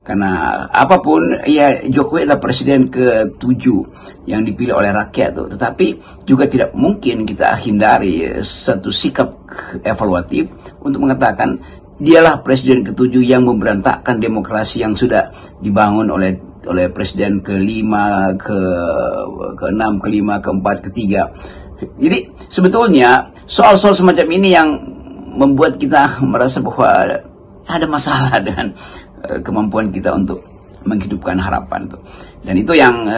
Karena apapun, ya Jokowi adalah presiden ke-7 yang dipilih oleh rakyat tuh. Tetapi juga tidak mungkin kita hindari satu sikap evaluatif untuk mengatakan dialah presiden ke-7 yang memberantakkan demokrasi yang sudah dibangun oleh presiden ke-5, ke-6, ke-5, ke-4, ke-3. Jadi sebetulnya soal-soal semacam ini yang membuat kita merasa bahwa ada masalah dengan kemampuan kita untuk menghidupkan harapan tuh. Dan itu yang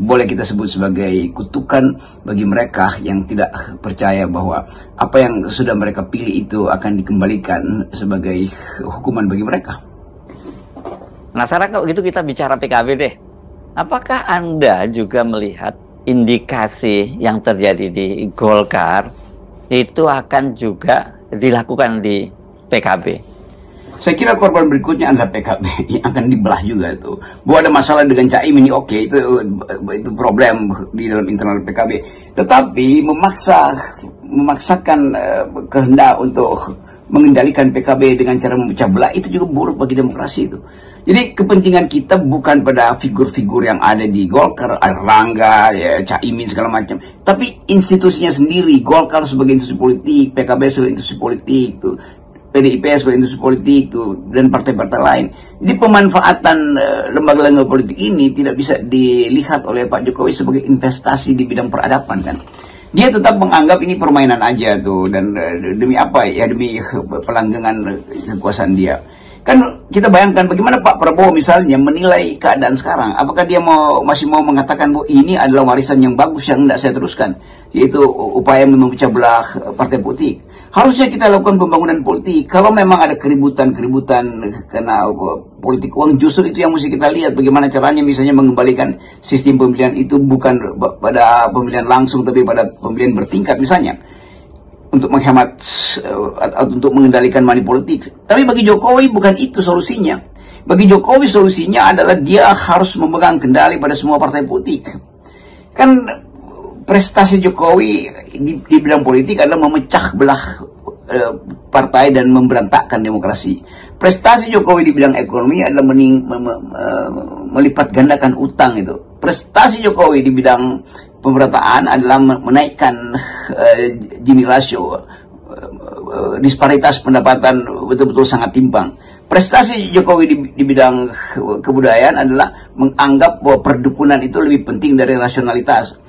boleh kita sebut sebagai kutukan bagi mereka yang tidak percaya bahwa apa yang sudah mereka pilih itu akan dikembalikan sebagai hukuman bagi mereka. Nah, sekarang kalau gitu kita bicara PKB deh. Apakah Anda juga melihat indikasi yang terjadi di Golkar itu akan juga dilakukan di PKB? Saya kira korban berikutnya adalah PKB yang akan dibelah juga itu. Bahwa ada masalah dengan Caimin, oke, itu problem di dalam internal PKB. Tetapi memaksakan kehendak untuk mengendalikan PKB dengan cara memecah belah itu juga buruk bagi demokrasi itu. Jadi kepentingan kita bukan pada figur-figur yang ada di Golkar, Erlangga, ya, Caimin segala macam, tapi institusinya sendiri. Golkar sebagai institusi politik, PKB sebagai institusi politik itu, PDIP sebagai institusi politik itu, dan partai-partai lain. Jadi pemanfaatan lembaga-lembaga politik ini tidak bisa dilihat oleh Pak Jokowi sebagai investasi di bidang peradaban kan. Dia tetap menganggap ini permainan aja tuh, dan demi apa ya, demi pelanggengan kekuasaan dia. Kan kita bayangkan bagaimana Pak Prabowo misalnya menilai keadaan sekarang. Apakah dia masih mau mengatakan bahwa ini adalah warisan yang bagus yang tidak saya teruskan, yaitu upaya memecah belah partai politik. Harusnya kita lakukan pembangunan politik. Kalau memang ada keributan karena politik uang, justru itu yang mesti kita lihat. Bagaimana caranya misalnya mengembalikan sistem pemilihan itu bukan pada pemilihan langsung, tapi pada pemilihan bertingkat misalnya. Untuk menghemat atau untuk mengendalikan money politik. Tapi bagi Jokowi bukan itu solusinya. Bagi Jokowi solusinya adalah dia harus memegang kendali pada semua partai politik. Kan prestasi Jokowi di bidang politik adalah memecah belah partai dan memberantakkan demokrasi. Prestasi Jokowi di bidang ekonomi adalah melipat gandakan utang itu. Prestasi Jokowi di bidang pemerataan adalah menaikkan Gini rasio, disparitas pendapatan betul-betul sangat timpang. Prestasi Jokowi di bidang kebudayaan adalah menganggap bahwa perdukunan itu lebih penting dari rasionalitas.